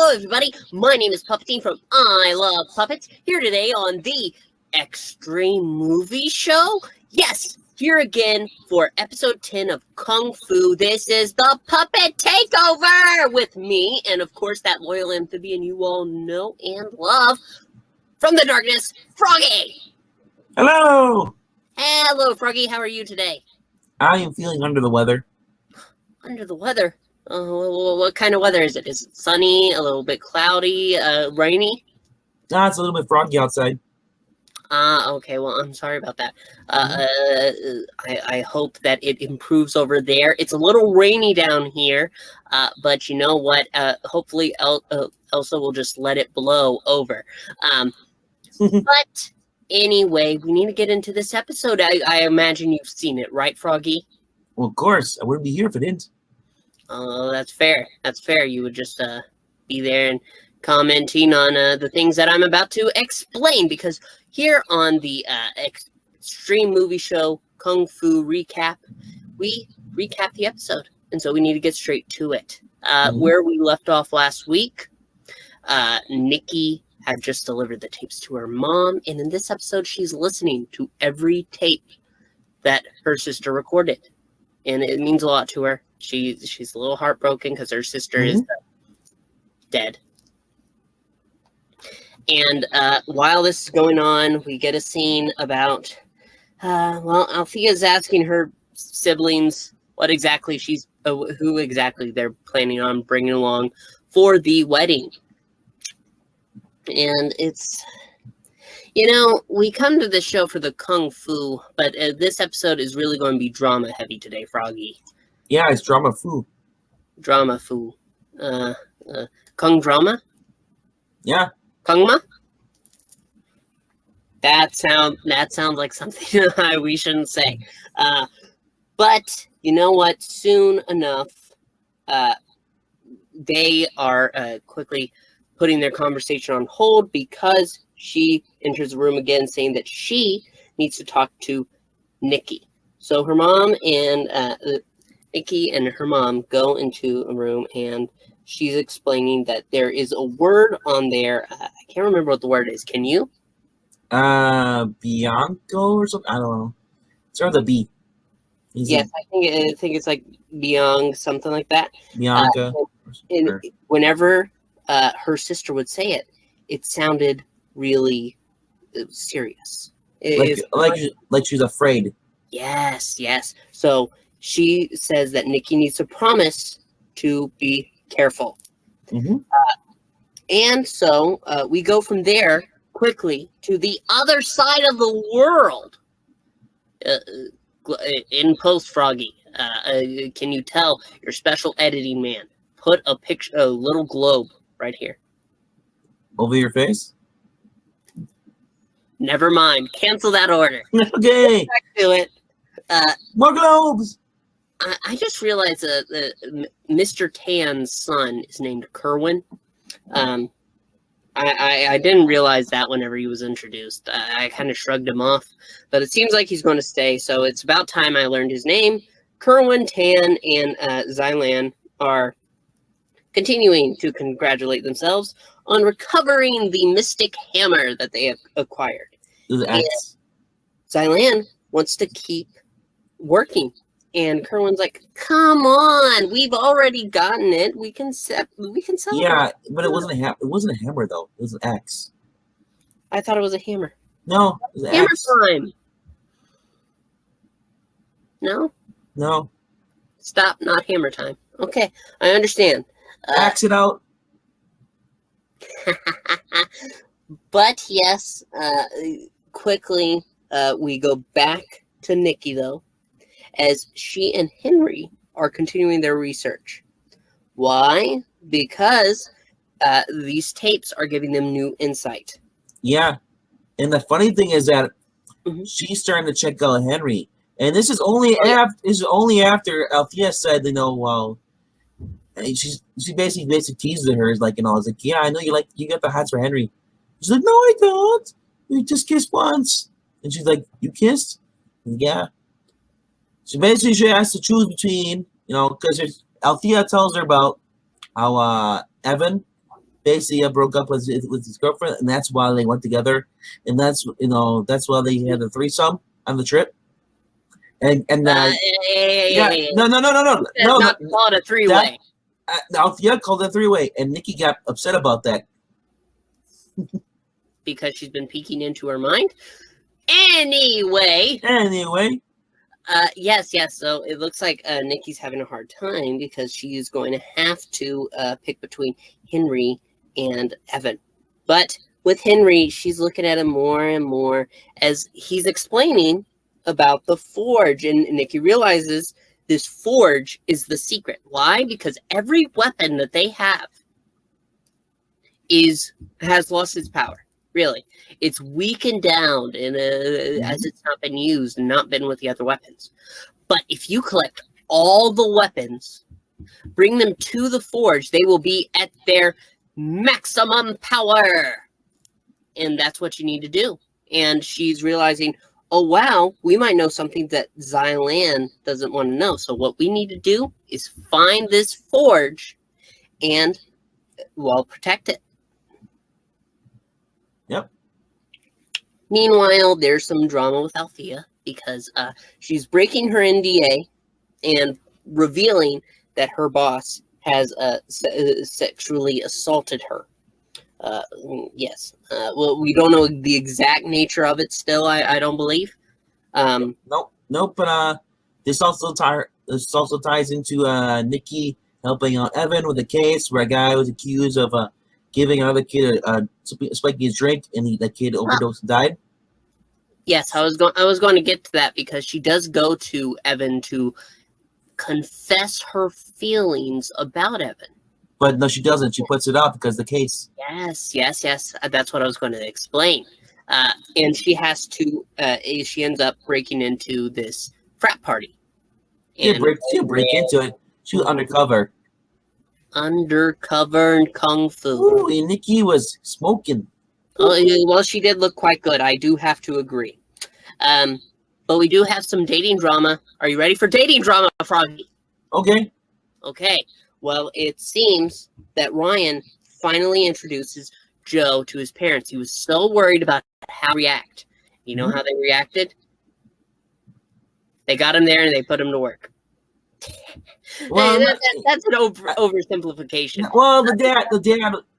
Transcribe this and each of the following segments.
Hello, everybody. My name is Puppeting from I Love Puppets, here today on the Xtreme Movie Show. Yes, here again for episode 10 of Kung Fu. This is the Puppet Takeover with me, and of course, that loyal amphibian you all know and love from the darkness, Froggy. Hello! Hello, Froggy. How are you today? I am feeling under the weather. Under the weather? What kind of weather is it? Is it sunny, a little bit cloudy, rainy? It's a little bit froggy outside. Okay, well, I'm sorry about that. I hope that it improves over there. It's a little rainy down here, but you know what? Hopefully Elsa will just let it blow over. But anyway, we need to get into this episode. I imagine you've seen it, right, Froggy? Well, of course. I wouldn't be here if I didn't. Oh, that's fair. That's fair. You would just be there and commenting on the things that I'm about to explain, because here on the Xtreme Movie Show Kung Fu Recap, we recap the episode, and so we need to get straight to it. Where we left off last week, Nicki had just delivered the tapes to her mom, and in this episode, she's listening to every tape that her sister recorded, and it means a lot to her. She's a little heartbroken because her sister is dead. And while this is going on, we get a scene about, Althea's asking her siblings what exactly who exactly they're planning on bringing along for the wedding. And it's, we come to this show for the Kung Fu, but this episode is really going to be drama heavy today, Froggy. Yeah, it's drama fu. Drama fu. Kung drama? Yeah. Kungma? That sounds like something we shouldn't say. But you know what? Soon enough, they are quickly putting their conversation on hold because she enters the room again saying that she needs to talk to Nicki. So her mom and Nicki and her mom go into a room, and she's explaining that there is a word on there. I can't remember what the word is. Can you? Bianco or something? I don't know. Start with a B. Yes, I think it's like Biang, something like that. Bianca. And whenever her sister would say it, it sounded really serious. Like she's afraid. Yes. So she says that Nicki needs to promise to be careful. And so we go from there quickly to the other side of the world. In post, Froggy, can you tell your special editing man put a little globe right here over your face? Never mind. Cancel that order. Okay. Back to it. More globes. I just realized that Mr. Tan's son is named Kerwin. I didn't realize that whenever he was introduced. I kind of shrugged him off, but it seems like he's going to stay, so it's about time I learned his name. Kerwin, Tan, and Xylan are continuing to congratulate themselves on recovering the mystic hammer that they have acquired. Xylan wants to keep working. And Kerwin's like, "Come on, we've already gotten it. We can sell." Yeah, but it wasn't a hammer though. It was an axe. I thought it was a hammer. No, it was an Hammer axe. time. No. Stop. Not hammer time. Okay, I understand. Axe it out. But yes, quickly we go back to Nicki though, as she and Henry are continuing their research. Why? Because these tapes are giving them new insight. Yeah, and the funny thing is that she's starting to check out Henry, and this is only after Althea said, well, she basically teases her, it's like, it's like, yeah, I know you got the hots for Henry. She's like, no, I don't. We just kissed once, and she's like, you kissed? Yeah. So basically, she has to choose between, because Althea tells her about how Evan basically broke up with his girlfriend, and that's why they went together, and that's why they had a threesome on the trip. And Hey. no, Not called a three-way. Althea called it a three-way, and Nicki got upset about that because she's been peeking into her mind. Anyway. Yes. So it looks like Nicki's having a hard time because she's going to have to pick between Henry and Evan. But with Henry, she's looking at him more and more as he's explaining about the forge. And Nicki realizes this forge is the secret. Why? Because every weapon that they have has lost its power. Really, it's weakened down as it's not been used and not been with the other weapons. But if you collect all the weapons, bring them to the forge, they will be at their maximum power. And that's what you need to do. And she's realizing, oh, wow, we might know something that Xylan doesn't want to know. So what we need to do is find this forge and, well, protect it. Yep. Meanwhile, there's some drama with Althea because she's breaking her NDA and revealing that her boss has sexually assaulted her. Yes. Well, we don't know the exact nature of it still, I don't believe. Nope. But this also ties into Nicki helping out Evan with a case where a guy was accused of giving another kid a spiking his drink, and that kid overdosed and died. Yes, I was going to get to that because she does go to Evan to confess her feelings about Evan. But no, she doesn't. She puts it up because the case. Yes. That's what I was going to explain. And she has to. She ends up breaking into this frat party. She didn't break into it. She was undercover. Undercover and kung fu. Ooh, and Nicki was smoking. Oh, well, she did look quite good. I do have to agree. But we do have some dating drama. Are you ready for dating drama, Froggy? Okay. Well, it seems that Ryan finally introduces Joe to his parents. He was so worried about how to react. You know how they reacted? They got him there and they put him to work. Well, that's an oversimplification. Well, the dad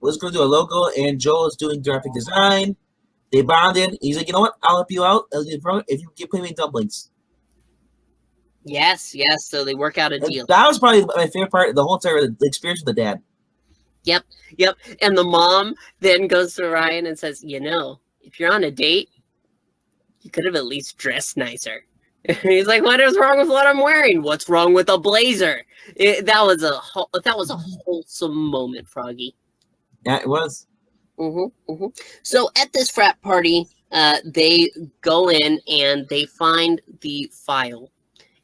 was going to do a logo, and Joe was doing graphic design. They bonded. He's like, you know what? I'll help you out if you keep putting me dumplings. Yes. So they work out a deal. That was probably my favorite part of the whole entire experience with the dad. Yep. And the mom then goes to Ryan and says, you know, if you're on a date, you could have at least dressed nicer. And he's like, what is wrong with what I'm wearing? What's wrong with a blazer? That was a wholesome moment, Froggy. Yeah, it was. So at this frat party, they go in and they find the file.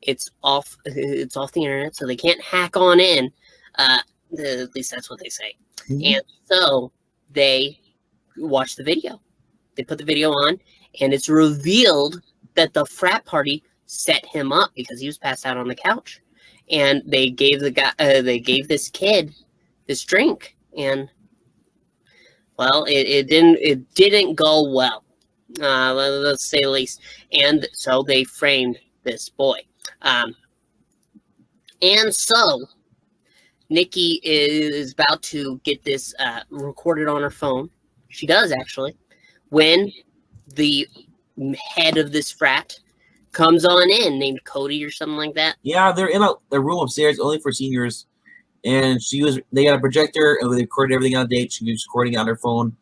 It's off the internet, so they can't hack on in. At least that's what they say. And so they watch the video. They put the video on, and it's revealed that the frat party set him up because he was passed out on the couch, and they gave this kid this drink, and well, it didn't go well, let's say the least. And so they framed this boy, and so Nicki is about to get this recorded on her phone. She does actually, when the head of this frat comes on in, named Cody or something like that. Yeah, they're in a room upstairs only for seniors, and they got a projector and they recorded everything on a date. She was recording on her phone.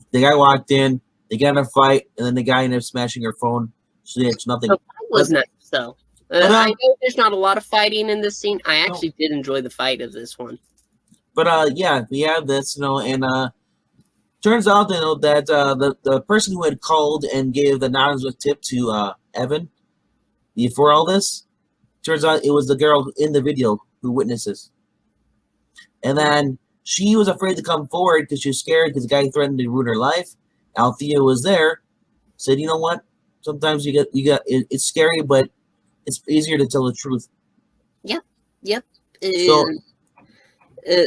The guy walked in, they got in a fight, and then the guy ended up smashing her phone. So it's nothing. The fight was nice though. I know there's not a lot of fighting in this scene. I actually did enjoy the fight of this one. But yeah, we have this, and turns out that the person who had called and gave the anonymous tip to Evan before all this, turns out it was the girl in the video who witnesses. And then she was afraid to come forward because she was scared because the guy threatened to ruin her life. Althea was there, said, you know what? Sometimes it's scary, but it's easier to tell the truth. Yep. So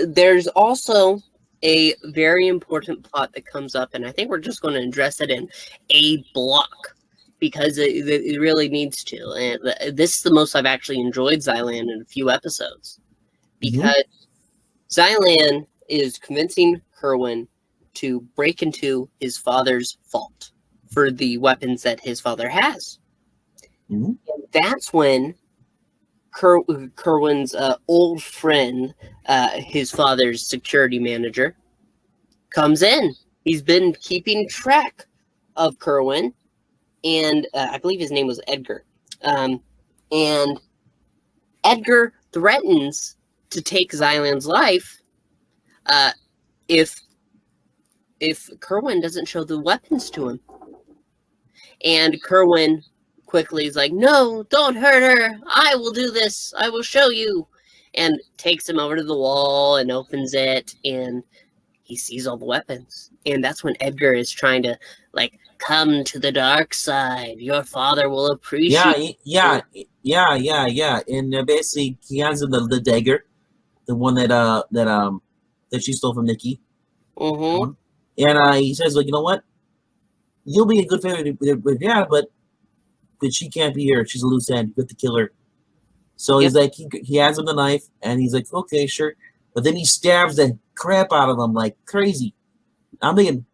there's also a very important plot that comes up, and I think we're just going to address it in a block because it really needs to. And this is the most I've actually enjoyed Xylan in a few episodes because Xylan is convincing Kerwin to break into his father's vault for the weapons that his father has. And that's when Kerwin's old friend, his father's security manager, comes in. He's been keeping track of Kerwin, and I believe his name was Edgar. And Edgar threatens to take Xylan's life if Kerwin doesn't show the weapons to him. And Kerwin quickly is like, no, don't hurt her. I will do this. I will show you. And takes him over to the wall and opens it, and he sees all the weapons. And that's when Edgar is trying to, like, come to the dark side. Your father will appreciate Yeah. And basically, he hands him the dagger, the one that she stole from Nicki. And he says, like, you know what? You'll be a good favor with Dad, but she can't be here. She's a loose end. You have to kill her. So he's like, he hands him the knife, and he's like, okay, sure. But then he stabs the crap out of him like crazy. I'm thinking,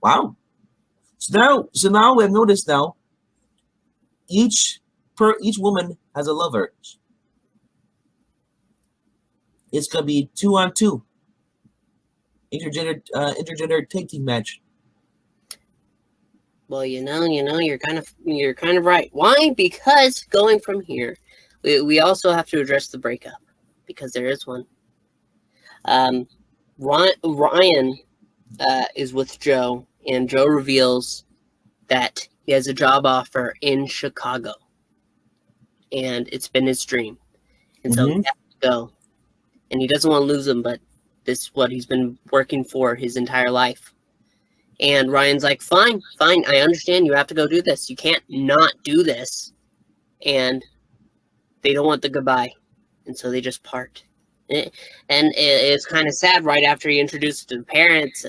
wow. So now we have noticed now, each woman has a lover. It's gonna be 2-on-2. Intergender tag team match. Well, you're kind of right. Why? Because going from here, we also have to address the breakup, because there is one. Ryan is with Joe, and Joe reveals that he has a job offer in Chicago, and it's been his dream, and so he has to go, and he doesn't want to lose him, but this is what he's been working for his entire life. And Ryan's like, fine, I understand you have to go do this. You can't not do this. And they don't want the goodbye. And so they just part. And it's kind of sad right after he introduced it to the parents.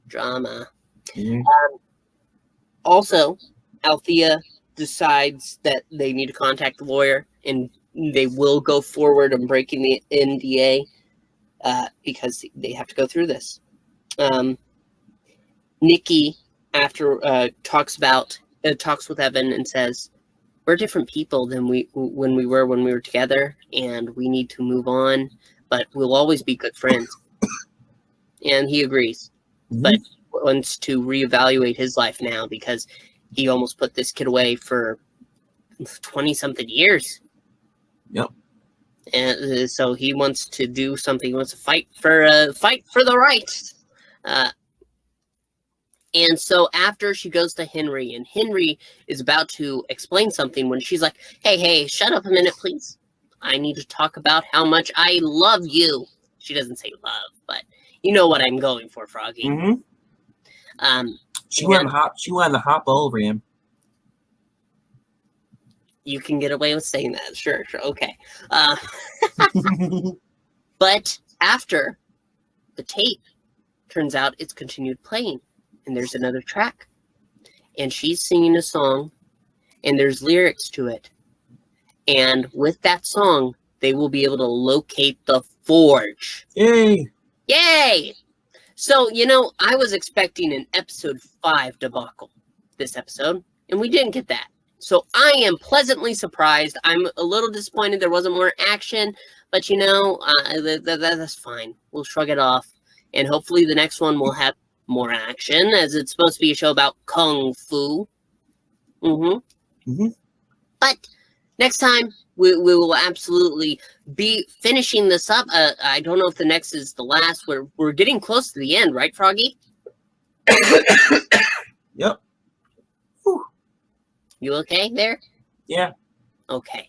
Drama. Also, Althea decides that they need to contact the lawyer, and they will go forward on breaking the NDA. Because they have to go through this. Nicki, after talks with Evan and says, "We're different people than when we were together, and we need to move on. But we'll always be good friends." And he agrees, but wants to reevaluate his life now because he almost put this kid away for 20-something years. Yep. And so he wants to do something. He wants to fight for the right. And so after she goes to Henry, and Henry is about to explain something when she's like, hey, shut up a minute, please. I need to talk about how much I love you. She doesn't say love, but you know what I'm going for, Froggy. She wanted to hop over him. You can get away with saying that. Sure. Okay. But after the tape, turns out it's continued playing, and there's another track, and she's singing a song, and there's lyrics to it. And with that song, they will be able to locate the forge. Yay! So, I was expecting an episode 5 debacle this episode, and we didn't get that. So I am pleasantly surprised. I'm a little disappointed there wasn't more action, but that's fine. We'll shrug it off, and hopefully the next one will have more action, as it's supposed to be a show about kung fu. But next time we will absolutely be finishing this up. I don't know if the next is the last. We're getting close to the end, right, Froggy? Yep. You okay there? Yeah. Okay.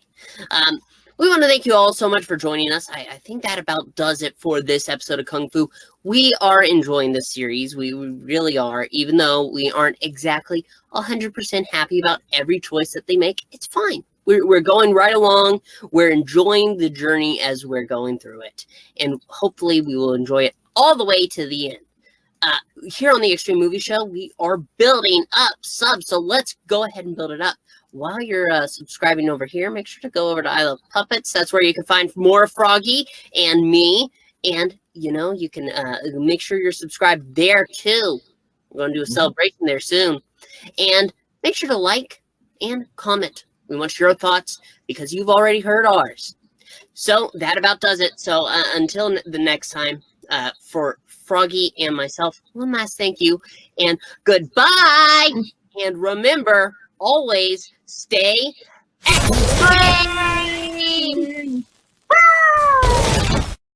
We want to thank you all so much for joining us. I think that about does it for this episode of Kung Fu. We are enjoying this series. We really are, even though we aren't exactly 100% happy about every choice that they make. It's fine. We're going right along. We're enjoying the journey as we're going through it. And hopefully we will enjoy it all the way to the end. Here on the Xtreme Movie Show, we are building up subs. So let's go ahead and build it up. While you're subscribing over here, make sure to go over to I Love Puppets. That's where you can find more Froggy and me. And, you know, you can make sure you're subscribed there too. We're going to do a celebration there soon. And make sure to like and comment. We want your thoughts because you've already heard ours. So that about does it. So until the next time, for Froggy and myself, one last thank you and goodbye. And remember, always stay extreme.